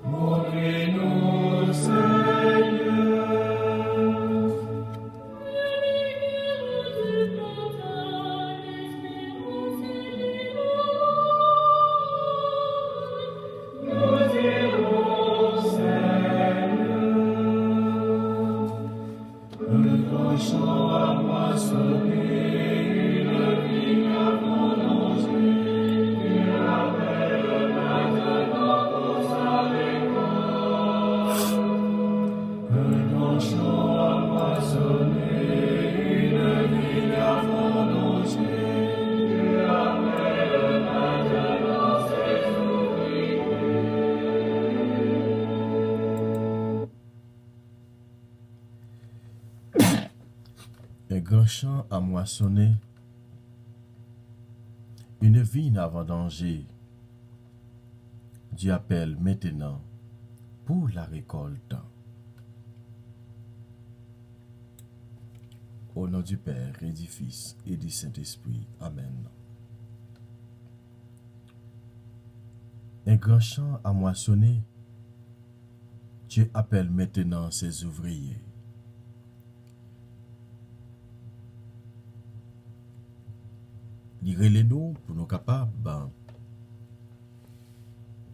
Montrez-nous, Seigneur. Nous irons, Seigneur. Un grand champ à moissonner, une vigne à vendanger. Tu appelles maintenant pour sa récolte. Un grand champ à moissonner, une vigne à vendanger. Tu appelles maintenant ses ouvriers. Un grand champ à moissonner, une vigne à vendanger. Dieu appelle maintenant pour la récolte. Au nom du Père et du Fils et du Saint-Esprit. Amen. Un grand champ à moissonner, Dieu appelle maintenant ses ouvriers. Lirez-les-nous pour nous capables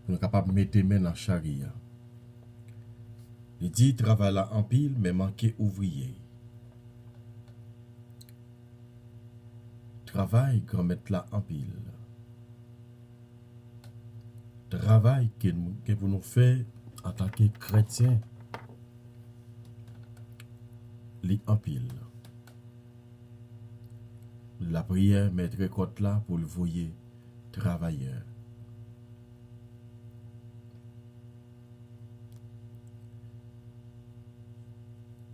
de mettre main dans la charia. Il dit travail là en pile mais manquer ouvrier. Travail qu'on mette là en pile. Travail que pour nous faire en tant que chrétiens. Li en pile. La prière mettre côté là pour le voyer travailleur.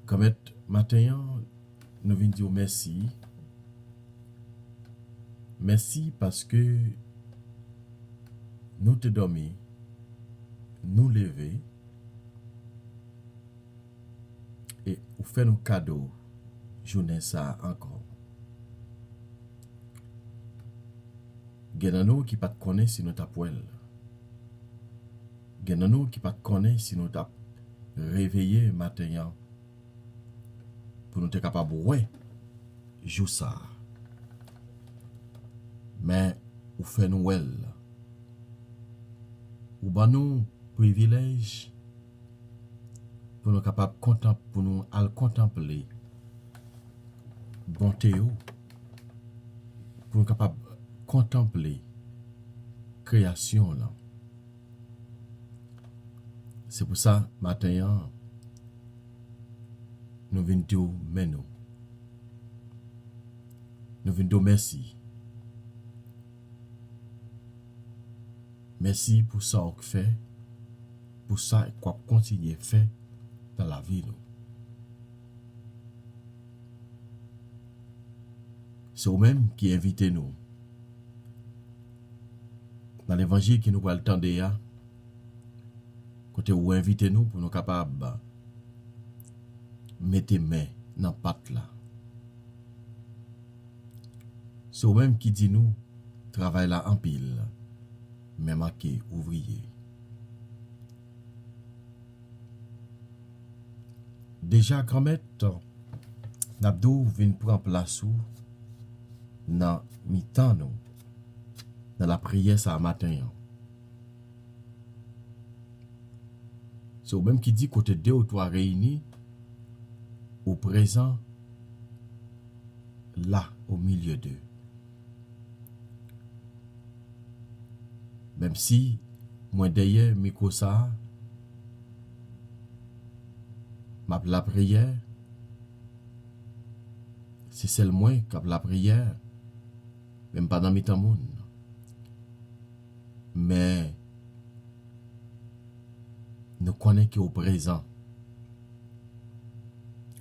Comme matin, nous venons dire merci. Merci parce que nous te dormi, nous lever et vous fait nos cadeaux, journée ça encore. Genanou qui pas te connaît si nous t'appelle. Genanou qui pas te connaît si nous t'a réveillé matin pour nous être capable ouais jouer ça. Mais ou fait nous well. Ou ba nous privilège pour nous capable pour nous al contempler bonté pour nous capable contempler création là. C'est pour ça matin nous venons dire mais nous venons dire merci. Merci pour ça qu'on fait, pour ça qu'on continue à faire dans la vie. C'est vous-même qui invitez nous. Dans l'évangile qui nous va le temps de côté où invitez nous pour nous capables mettre main dans patte là. C'est vous-même qui dit nous travail là en pile. Mais marqué ouvrier. Déjà grand-mère Nabdou vient prendre place dans mi-temps nous dans la prière ça matin. C'est au même qui dit côté 2 ou 3 réunis au présent là au milieu d'eux. Même si, moi d'ailleurs, micro ça, la prière, c'est celle moi qui a la prière, même pas dans mes temps. Mais, nous connaissons au présent.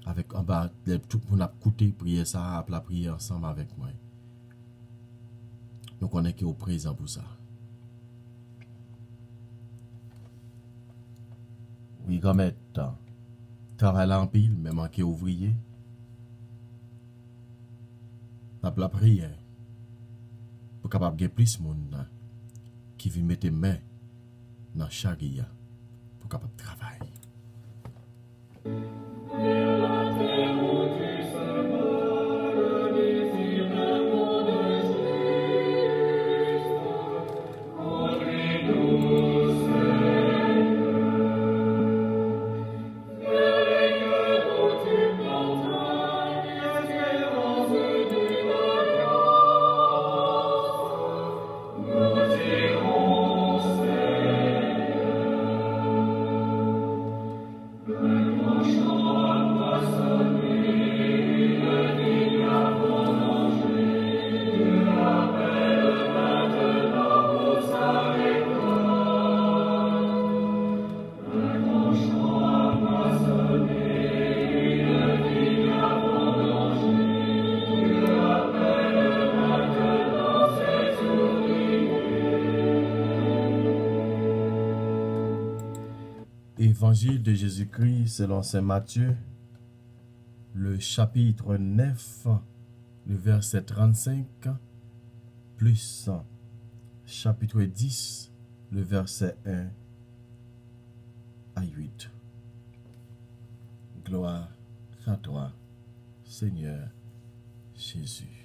Avec en bas, tout le monde a écouté prier ça, la prière ensemble avec moi. Nous connaissons au présent pour ça. Oui, comme être travail en pile, mais manquer ouvrier. la prière pour capable de plus de monde qui vient mettre main dans charia pour capable de travailler. Évangile de Jésus-Christ selon saint Matthieu, le chapitre 9, le verset 35, plus chapitre 10, le verset 1 à 8. Gloire à toi, Seigneur Jésus.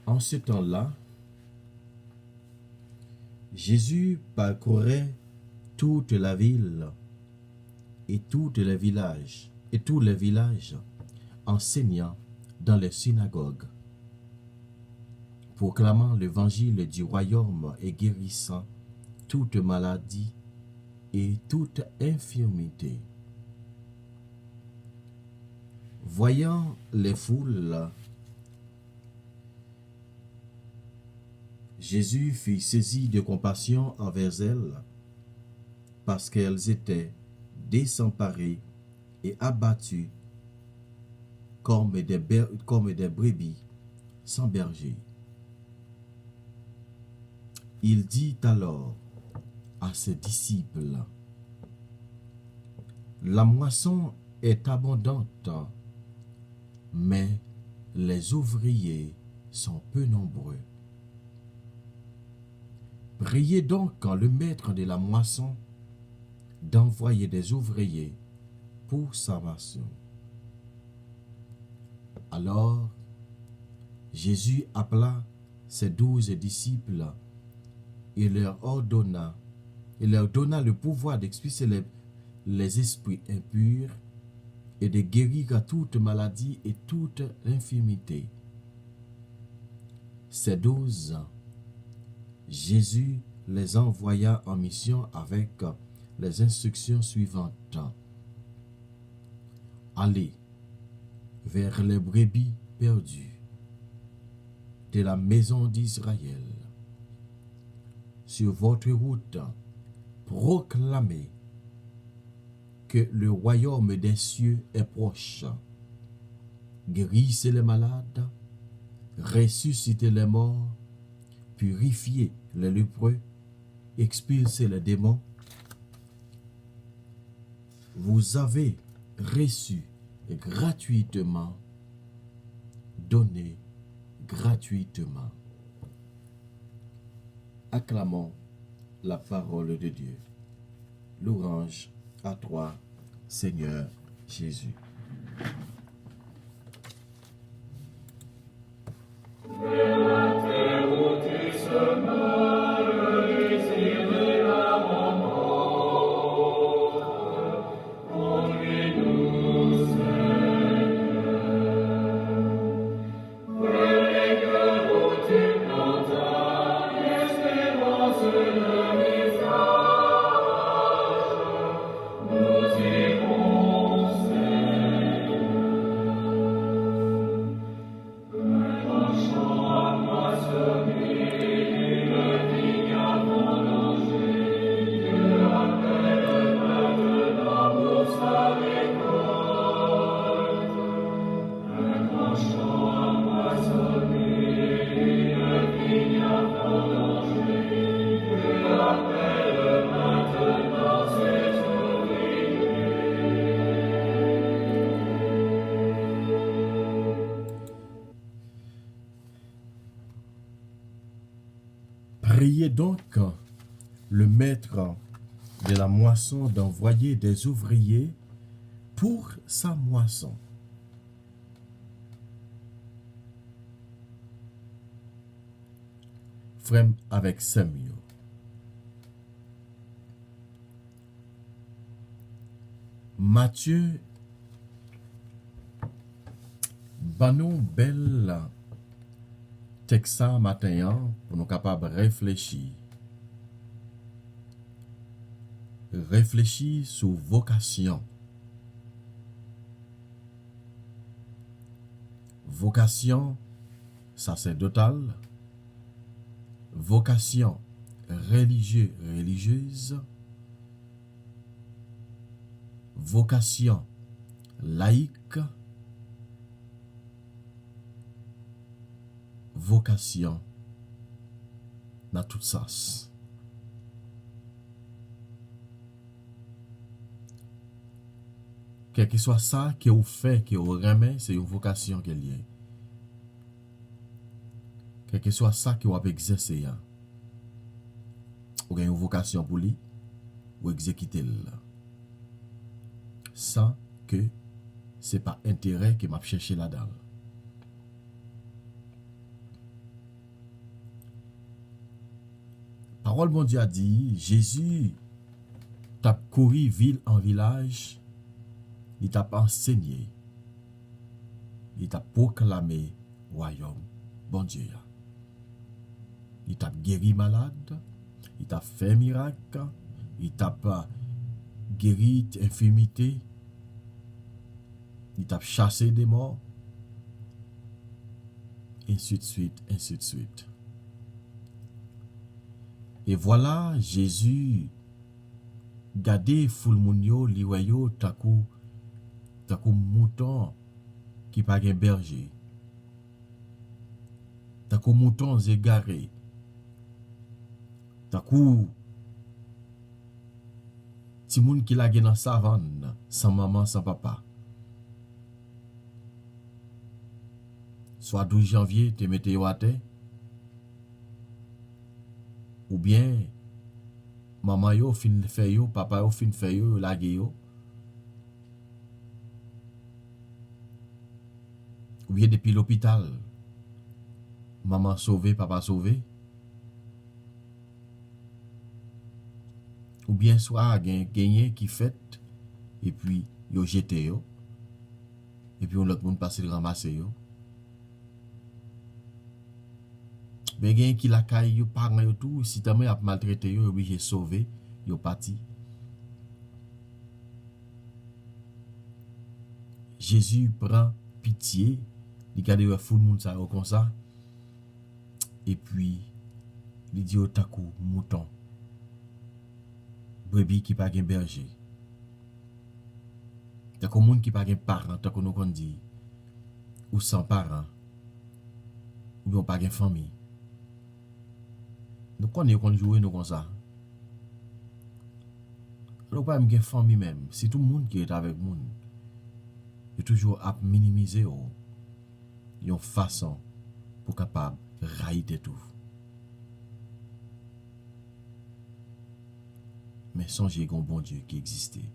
En ce temps-là, Jésus parcourait toute la ville et tous les villages, enseignant dans les synagogues, proclamant l'évangile du royaume et guérissant toute maladie et toute infirmité. Voyant les foules, Jésus fut saisi de compassion envers elles, parce qu'elles étaient désemparées et abattues comme des brebis sans berger. Il dit alors à ses disciples: la moisson est abondante, mais les ouvriers sont peu nombreux. Priez donc le maître de la moisson d'envoyer des ouvriers pour sa moisson. Alors, Jésus appela ses 12 disciples et leur donna le pouvoir d'expulser les esprits impurs et de guérir toute maladie et toute infirmité. Ces 12, Jésus les envoya en mission avec les instructions suivantes. Allez vers les brebis perdues de la maison d'Israël. Sur votre route, proclamez que le royaume des cieux est proche. Guérissez les malades, ressuscitez les morts, purifiez les lépreux, expulsez les démons. Vous avez reçu gratuitement, donnez gratuitement. Acclamons la parole de Dieu. Louange à toi, Seigneur Jésus. Nous Priez donc le maître de la moisson d'envoyer des ouvriers pour sa moisson. Frère avec Samuel. Matthieu banou bel texte matin pour nous capables de réfléchir. Réfléchir sur vocation. Vocation sacerdotale, vocation religieuse, vocation laïque, vocation dans tout sens. Quel que soit ça que vous faites, que vous remet, c'est une vocation qui est liée. Quel que soit ça que vous avez exercé, vous avez une vocation pour lui, vous exécutez là. Sans que ce n'est pas intérêt que m'a cherché là-dedans. Parole bon Dieu a dit, Jésus t'a couru ville en village, il t'a enseigné, il t'a proclamé royaume, bon Dieu. Il t'a guéri malade, il t'a fait miracle, il t'a guéri infirmité, il t'a chassé des morts, ainsi de suite, ainsi de suite. Et voilà, Jésus gardé foule moun yo, li wayo takou mouton qui pa gen berger. Takou mouton égaré. Takou ti moun qui la gen dans savane, sans maman, sans papa. Soit 12 janvier, te mette yo à terre. Ou bien, maman yo fin fè yo, papa yo fin fè yo, lage yo. Ou bien depuis l'hôpital, maman sauvé, papa sauvé. Ou bien soit gagné qui fait, et puis yo jeté yo. Et puis on l'autre monde passe le ramasser yo. Ben gen qui la caille yo parents yo tout, si tellement a maltraité yo, obligé sauver, yo parti. Jésus prend pitié, il garde yo fou moun sa yo comme ça. Et puis il dit au takou mouton. Brebis qui pa gen berger. Takou moun qui pa gen parents, takou nous kon dit ou sans parents. Ou bien pas gen famille. Nous connaissons qu'on joue nous comme ça. Nous pas même famille même. C'est tout le monde qui est avec nous. Il toujours à minimiser une façon pour capable railler tout. Mais songez qu'on bon Dieu qui existait.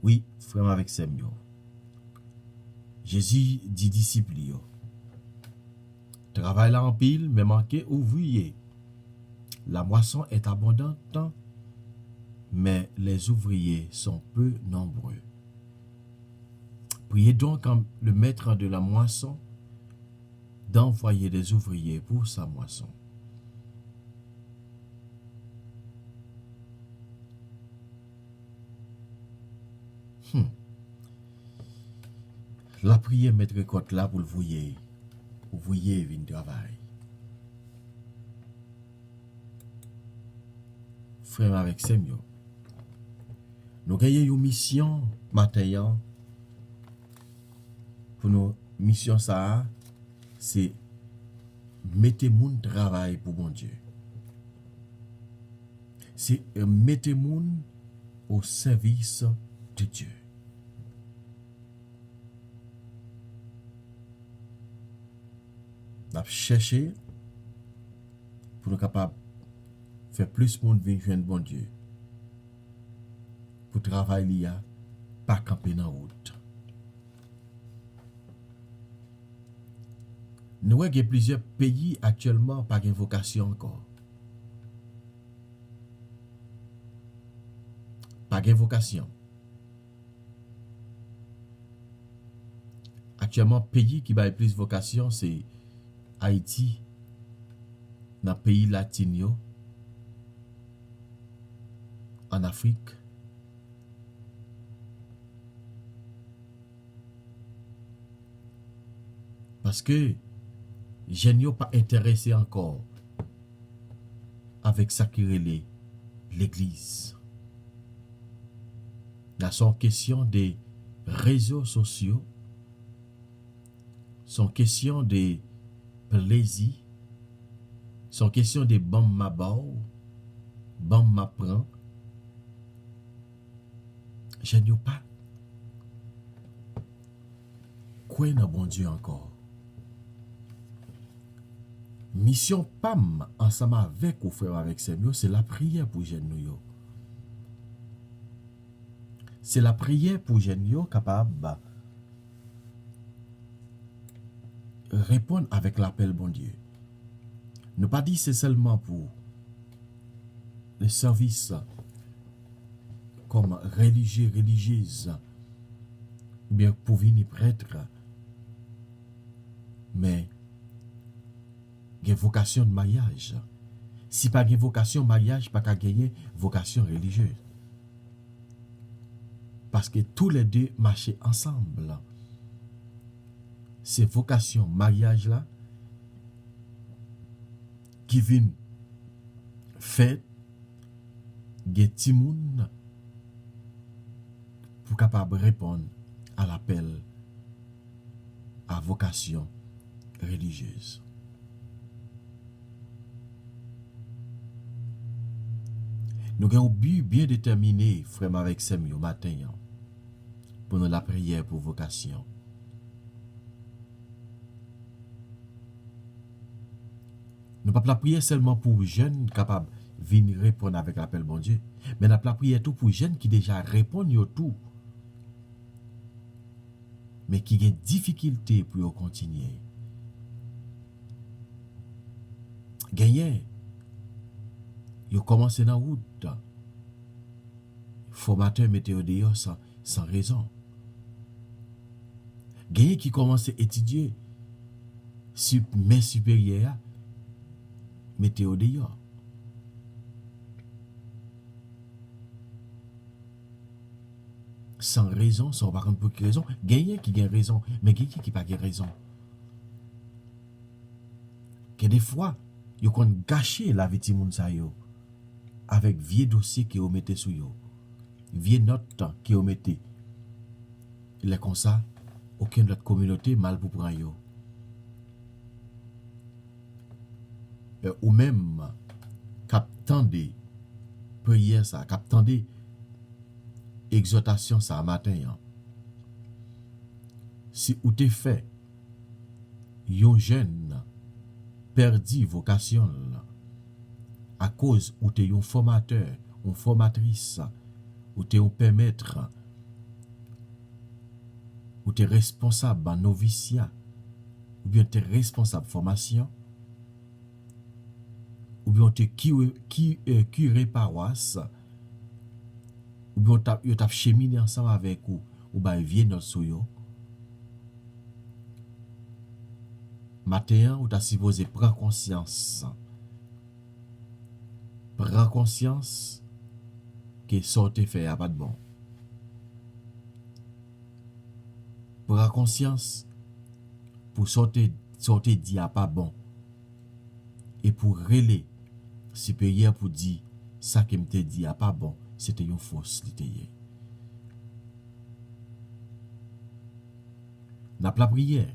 Oui, frère avec Samuel. Jésus dit disciples. Travail là en pile, mais manquez ouvrier. La moisson est abondante, mais les ouvriers sont peu nombreux. Priez donc le maître de la moisson d'envoyer des ouvriers pour sa moisson. La prière mettre côte là pour le voyer. Ouvrier vient travail. Frère avec Samuel. Nous gagnons une mission matin pour nos missions ça c'est mettre moun travail pour bon Dieu. C'est mettre moun au service de Dieu. N'a cherché pour nous capables faire plus monde venir joindre bon Dieu. Pour travailler là, pas camper dans la route. Nous avons plusieurs pays actuellement pas de vocation encore. Pas de vocation. Actuellement, pays qui a plus de vocation, c'est Haïti, dans le pays latino, en Afrique. Parce que je n'ai pas intéressé encore avec ça qui relève l'Église. Là, sont question des réseaux sociaux, sont question des plaisirs, sont question des bam mabao, bam m'apprend. Je n'ai pas quoi dans bon Dieu encore. Mission PAM ensemble avec ou frère avec Seigneur, c'est la prière pour nous. C'est la prière pour nous capable répondre avec l'appel bon Dieu. Ne pas dire c'est seulement pour les services comme religieux, religieuses, ou bien pour venir prêtre, mais il y a vocation de mariage. Si pas de vocation de mariage, pas qu'à gagner vocation religieuse. Parce que tous les deux marchent ensemble. C'est vocation mariage là qui viennent faire des timoun pour capable répondre à l'appel à vocation religieuse. Nous avons un but bien déterminé, frère avec Samuel, au matin, pour la prière pour vocation. Nous ne pas la prière seulement pour jeunes capables de venir répondre avec l'appel bon Dieu, mais nous la prière tout pour jeunes qui déjà répondent au tout, mais qui ont des difficultés pour continuer. Gagner. Ils commencé dans la route. Formateur météo dehors sans raison. Gagné qui commence à étudier sur mes supérieurs météo dehors. Sans raison, sans par contre pour quelle raison. Gagné qui gagne raison, mais gagné qui pas gagne raison. Que des fois, ils ont gâché la vie de moun sa yo avec vieux dossiers qui ont metté sous yo, vieux notes qui ont metté. Il est comme ça, aucune autre communauté mal pour prendre yo. Ou même captant des prières ça, captant des exhortations ça matin. Si ou te fait yon jeune perdu vocation à cause où tu es un formateur, une formatrice, où tu es un permettre, où tu es responsable de noviciat, ou bien tu es responsable de formation, ou bien tu es curé paroisse, ou bien tu as cheminé ensemble avec ou bien vieux notre souyo. Matin, ou tu as supposé prendre conscience. Prends conscience que sortir fait a pas de bon. Prends conscience pour sortir dit a pas bon. Et pour relayer supérieur pour dire ça que m'te dit a pas bon, c'était une fausse littéraire. N'a pas la prière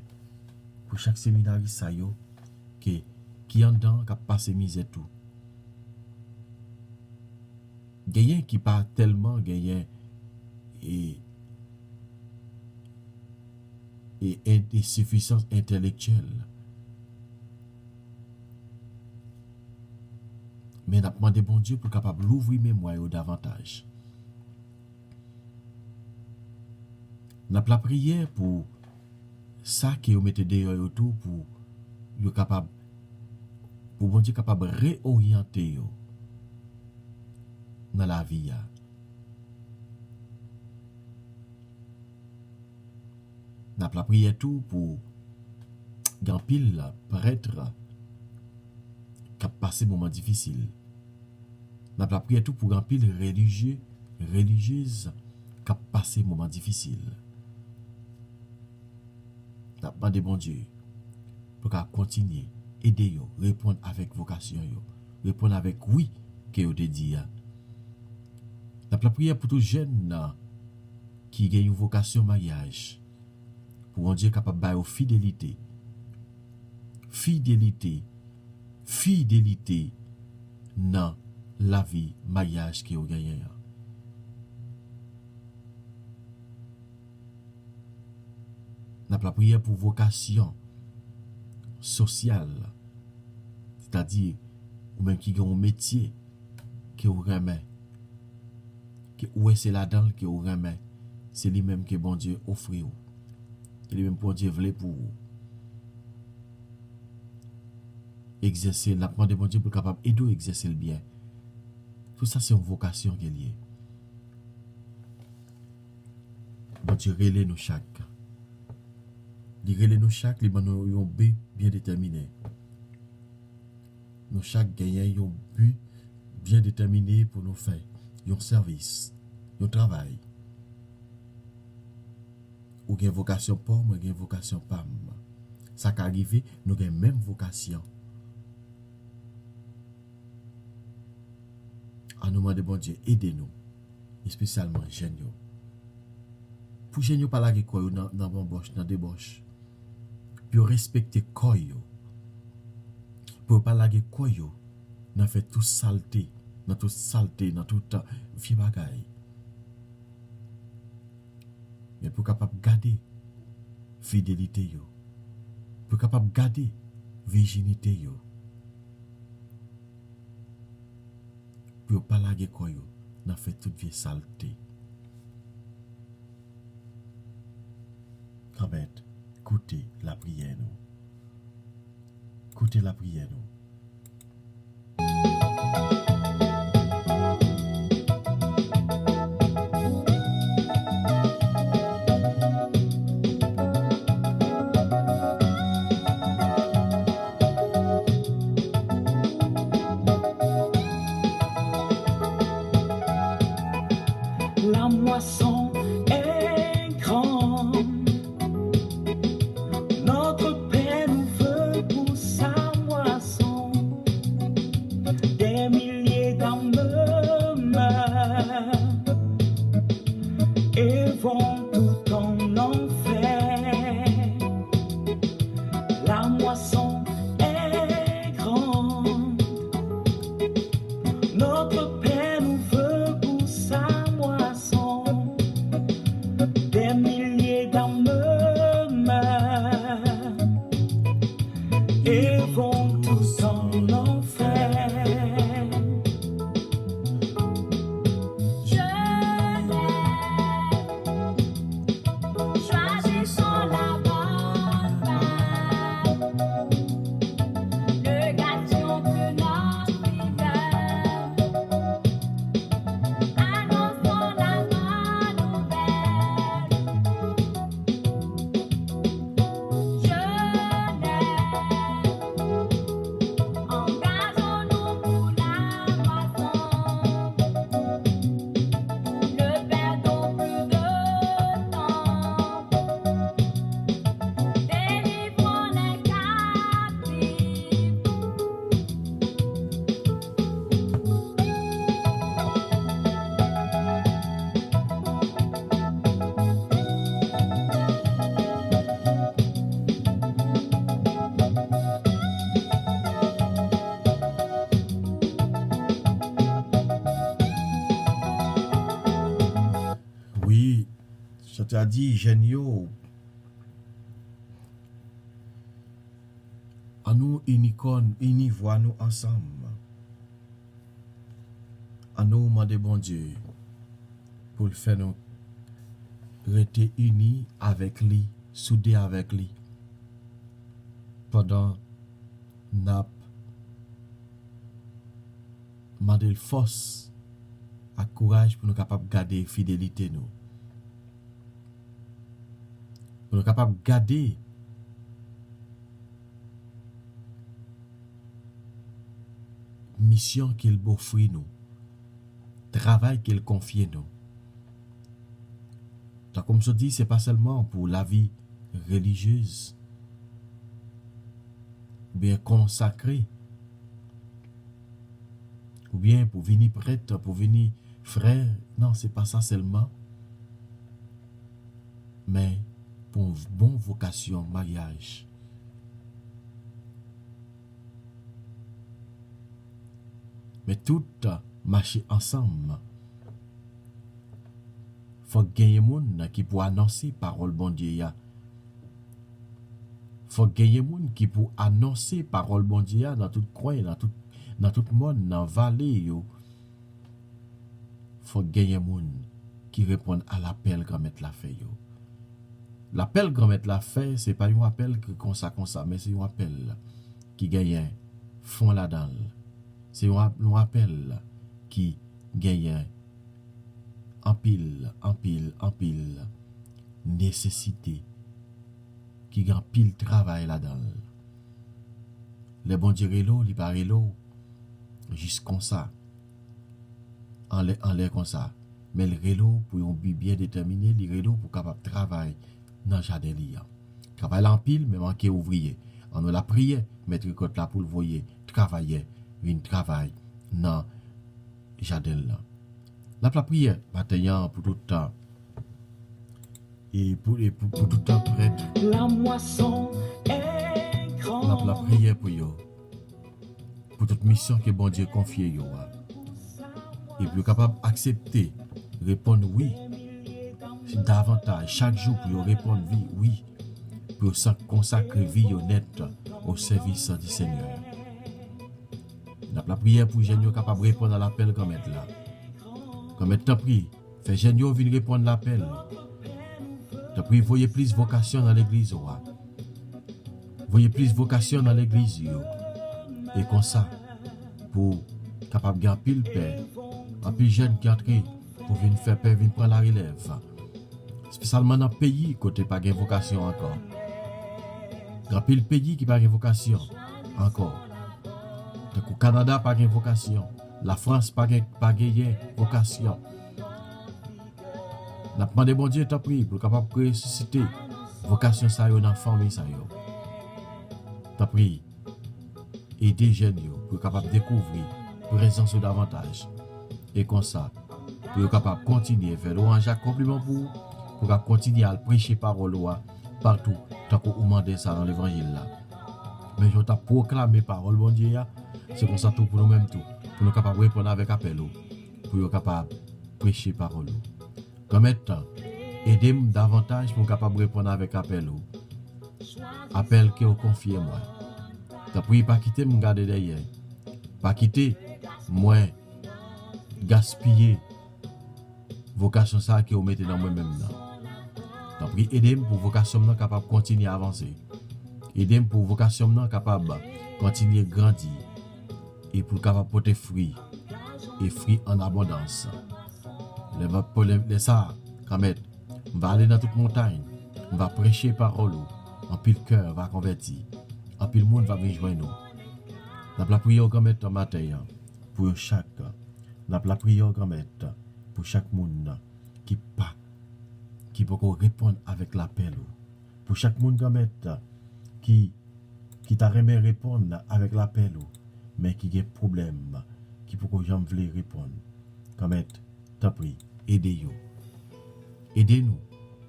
pour chaque séminariste ça yo qui en dedans qui a passé misère tout. Gagnant qui pas tellement gagnant et insuffisance intellectuelle. Mais n'a demandé bon Dieu pour capable l'ouvrir mémoire davantage. N'a la prière pour ça qui vous mettez dehors autour pour yo capable pour bon Dieu capable réorienter yo dans la vie. N'a la prière tout pour grand pile prêtre qui a passé moment difficile. N'a la prière tout pour grand pile religieux religieuse qui a passé moment difficile. N'a demandé bon Dieu pour qu'à continuer aider yo répondre avec vocation yo répondre avec oui que yo te dit. N'a la prière pour tout jeune qui a une vocation mariage pour un Dieu capable de fidélité dans la vie mariage qui vous gagné. N'a la prière pour vocation sociale, c'est-à-dire ou même qui a un métier que vous remet, que ouais c'est là-dedans que vous remet, c'est lui-même que bon Dieu offre ou, c'est lui-même bon Dieu voulait pour vous. Exercer, n'a demandé bon Dieu pour capable aider exercer le bien. Tout ça c'est une vocation qui est liée. Bon Dieu relève nous chaque. Il relève nous chaque, les nous un but bien déterminé. Nous chaque gagnent un but bien déterminé pour nous faire un service, un travail. Ou une vocation pour moi, une vocation pas. Ça qui arrive, nous avons même vocation. En nous demandant bon Dieu, aidez-nous, spécialement jeunes. Pour jeunes pas la quoi dans l'embauche, dans débauche. Pour respecter quoi pour pas la quoi dans fait tout saleté, dans tout vie bagaille. Mais pour capable garder fidélité yo, pour capable garder virginité yo. Pour pas la quoi dans fait toute vie saleté. Quand même, écoutez la prière nous. Écoutez la prière nous. La moisson est grande. Notre Père nous veut pour sa moisson. Des milliers d'âmes meurent et vont tout en enfer. La moisson est grande. Notre Père nous veut pour sa moisson. Des milliers d'âmes meurent et vont tous en enfer. Choisissons la bonne voie. Ne gâtions plus notre vigueur. Annonçons la bonne nouvelle. Engageons-nous pour la moisson. Ne perdons plus de temps. Délivrons les captifs. Oui, je t'ai dit, géniaux. À nous, unicorn, univois nous ensemble. à nous demander bon Dieu pour le faire nous rester unis avec lui, soudés avec lui pendant n'a demander force et courage pour nous capables de garder fidélité nous. Pour nous capables de garder mission qu'il offre nous, travail qu'il confie nous. Donc, comme je dis, ce n'est pas seulement pour la vie religieuse, ou bien consacrée, ou bien pour venir prêtre, pour venir frère. Non, ce n'est pas ça seulement, mais pour une bonne vocation, mariage. Mais tout marcher ensemble. Faut gagner monde qui pour annoncer parole bon Dieu. Faut gagner monde qui pour annoncer parole bon Dieu dans tout coin, dans tout monde, dans vallée yo. Faut gagner monde qui répond à l'appel grand maître l'a fait yo. L'appel grand maître l'a fait, c'est pas un appel que comme ça, mais c'est un appel qui gagne fond là-dedans. C'est un appel qui gagne en pile nécessité, qui gagne pile travail là-dedans. Les bons Dieu l'eau, il paraît l'eau, juste comme ça, en l'air comme ça. Mais le relo pour un but bien déterminé, le relo pour capable de travailler dans le jardin. Travail en pile, mais manquer ouvrier. On a la prière, mettre côté là pour le voyer, travailler, une travail dans le jardin là. La prière, maintenant pour tout le temps. Et pour tout le temps prêtre. La moisson est grande. La prière pour yo. Pour toute mission que bon Dieu confie yo. Et puis capable d'accepter, répondre oui. Davantage, chaque jour pour répondre oui. Pour consacrer vie honnête au service du Seigneur. La prière pour Génio capable de répondre à l'appel comme être là. Comme être t'en prie, fait Génio venir répondre à l'appel. T'en prie, voyez plus vocation dans l'église. Voyez plus vocation dans l'église. Et comme ça, pour capable de gagner pile paix, un pile jeune qui entre pour venir faire paix, venir prendre la relève. Spécialement dans le pays, côté pas de vocation encore. Dans pile pays qui pas de vocation encore. Donc, au Canada, pas de vocation. La France, pas de vocation. Nous avons demandé bon Dieu, t'as pris, pour capable de ressusciter vocation ça dans la famille ça yo. T'as pris, aider les jeunes pour capable de découvrir présence davantage. Et comme ça, pour capable de continuer à faire l'orange compliment pour capable continuer à prêcher parole partout, tant qu'on demande ça dans l'évangile là. Mais je t'ai proclamé parole bon Dieu. C'est comme ça tout pour nous-mêmes tout. Pour nous capables de répondre avec appel. Pour nous capables de prêcher parole. Comme étant, aidez-moi davantage pour nous capables de répondre avec appel. Appel que vous confiez moi. T'as pris pas quitter me garder derrière. Pas quitter moi gaspiller vocation ça que vous mettez dans moi-même là. T'as pris aidez-moi pour vocation là capable de continuer à avancer. Aidez-moi pour vocation là capable de continuer à grandir. Et pour capable porter fruit et fruit en abondance. Les ça, quand même, on va aller dans toute montagne, on va prêcher parole, en pile cœur va convertir, en pile monde va venir joindre nous. N'a la prière grand maître matin pour chaque, n'a la prière grand maître pour chaque monde qui peut répondre avec l'appel. Pour chaque monde grand maître qui t'a remis répondre avec l'appel. Mais qui a des problèmes, qui pour que j'en voulais répondre. Comme être, t'as pris, aidez-nous. Aidez-nous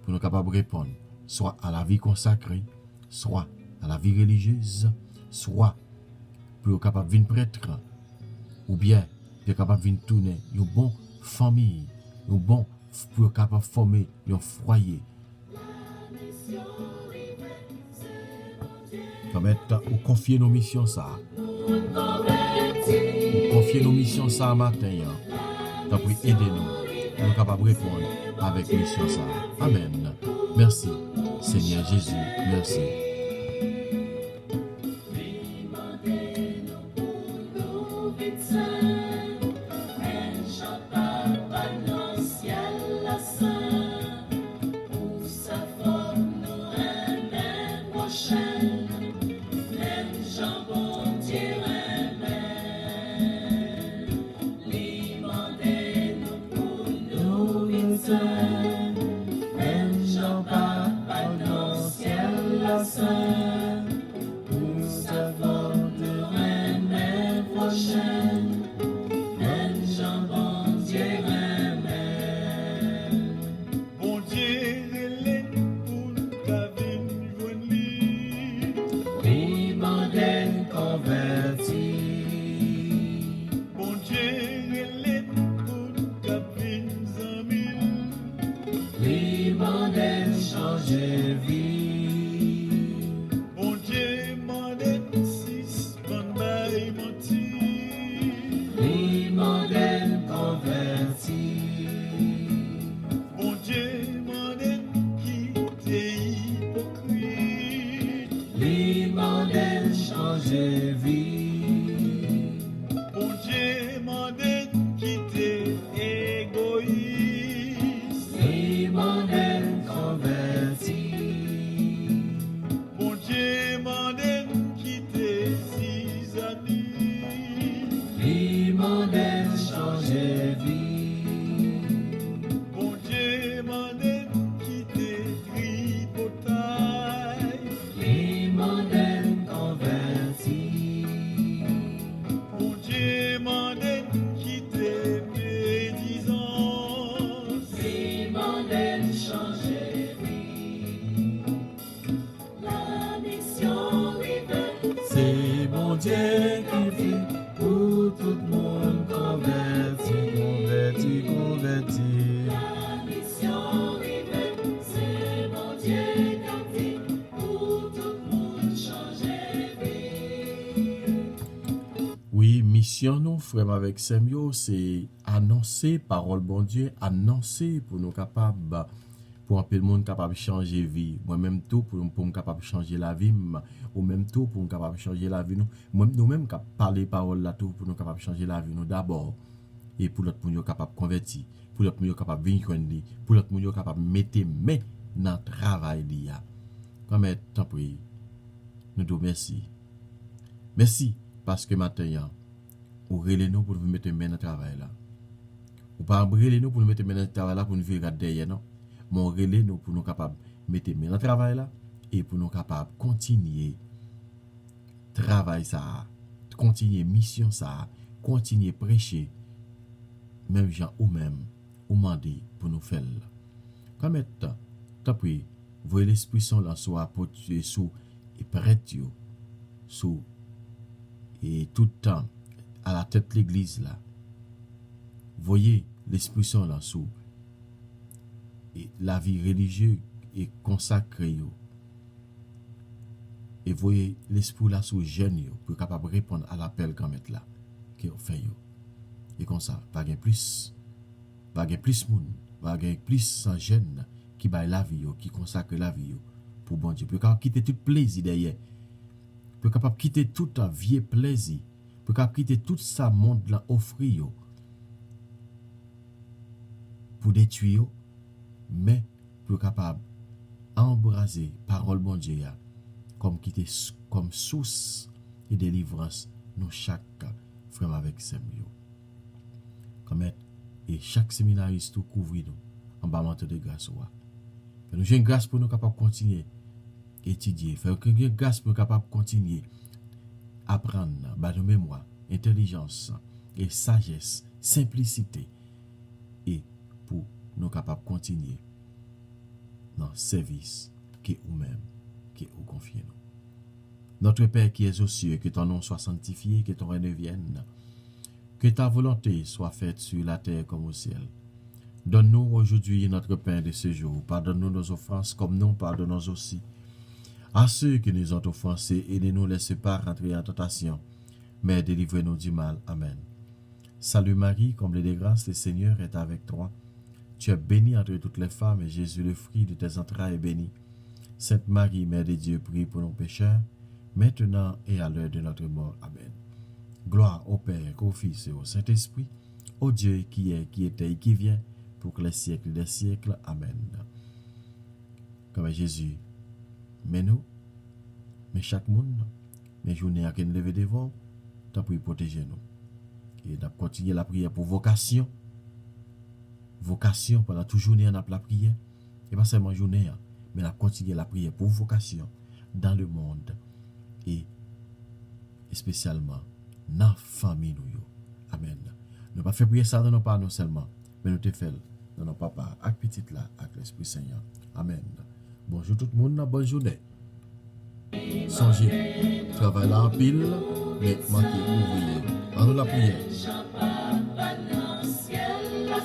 pour nous capables de répondre, soit à la vie consacrée, soit à la vie religieuse, soit pour nous capables de venir prêtre, ou bien pour nous capables de venir tourner une bonne famille, une bonne pour nous capables de former un foyer. Comme être, ou confier nos missions ça. Confier nos missions ça matin. t'en prie, aidez-nous pour nous capables de répondre avec mission ça. Amen. Merci, Seigneur Jésus. Merci. Oui, mission nous, frère avec Samuel, c'est annoncer parole bon Dieu, annoncer pour nous capables, pour un peu le monde capable de changer vie. Moi-même tout, pour nous capable de changer la vie, ou même tout, pour nous capable de changer la vie. Nous-mêmes capable de parler parole là tout, pour nous capable de changer la vie nous d'abord. Et pour l'autre, pour nous capable de convertir, pour l'autre, pour nous capable de venir joindre, pour l'autre, pour nous capable de mettre main dans le travail d'IA. Comme tant pis, nous te remercions. Merci. Parce que maintenant, ou relais nous pour nous mettre main dans le travail là. Ou pas relais nous pour nous mettre main dans le travail là pour nous virer derrière non. Mais relais nous pour nous capables mettre main dans le travail là et pour nous capables continuer travail ça, continuer mission ça, continuer prêcher même gens ou même ou demander pour nous faire. Comme maintenant, tant pis, voyez l'esprit son là soit apôtre sous et prêtre sous et tout le temps à la tête de l'église là. Voyez l'esprit saint là sous et la vie religieuse est consacrée et voyez l'esprit là sous jeune pour capable répondre à l'appel quand même là que fait yo. Et comme ça pas gain plus monde, pas gain plus sans jeune qui baille la vie qui consacre la vie pour bon Dieu pour capable quitter tout plaisir derrière. Pour capable quitter tout un vieux plaisir, pour capable quitter tout ça monde là offrir pour détruire, mais pour capable embraser parole bon Dieu comme quitter comme source et délivrance nous chaque frère avec Samuel. Comme et chaque séminariste tout couvrir nous en bas manteau de grâce nous j'ai une grâce pour nous capable continuer étudier, faire que nous grâce pour capable continuer apprendre bah nos mémoire, intelligence et sagesse, simplicité et pour nous capable continuer dans le service que nous-mêmes que nous confiez nous. Notre Père qui es aux cieux, que ton nom soit sanctifié, que ton règne vienne, que ta volonté soit faite sur la terre comme au ciel. Donne-nous aujourd'hui notre pain de ce jour. Pardonne-nous nos offenses comme nous pardonnons aussi à ceux qui nous ont offensés et ne nous laisse pas rentrer en tentation, mais délivre-nous du mal. Amen. Salut Marie, comblée de grâce, le Seigneur est avec toi. Tu es bénie entre toutes les femmes, et Jésus, le fruit de tes entrailles, est béni. Sainte Marie, Mère de Dieu, prie pour nos pécheurs, maintenant et à l'heure de notre mort. Amen. Gloire au Père, au Fils et au Saint-Esprit, au Dieu qui est, qui était et qui vient, pour les siècles des siècles. Amen. Comme Jésus, mais nous, mais chaque monde, mais journée à nous lever devant, t'as pour protéger nous. Et nous continuer la prière pour vocation. Vocation pendant toute journée, on a la prière. Et pas seulement journée, mais on a continué la prière pour vocation dans le monde. Et spécialement dans la famille. Amen. Nous pas fait prier ça dans nos parents non seulement, mais nous te fait dans nos papas, avec petit là, avec l'Esprit Seigneur. Amen. Bonjour tout le monde, bonne journée. Songez, travail là en pile, mais manquez ouvrier. En nous la prière. Chante pas dans le ciel, la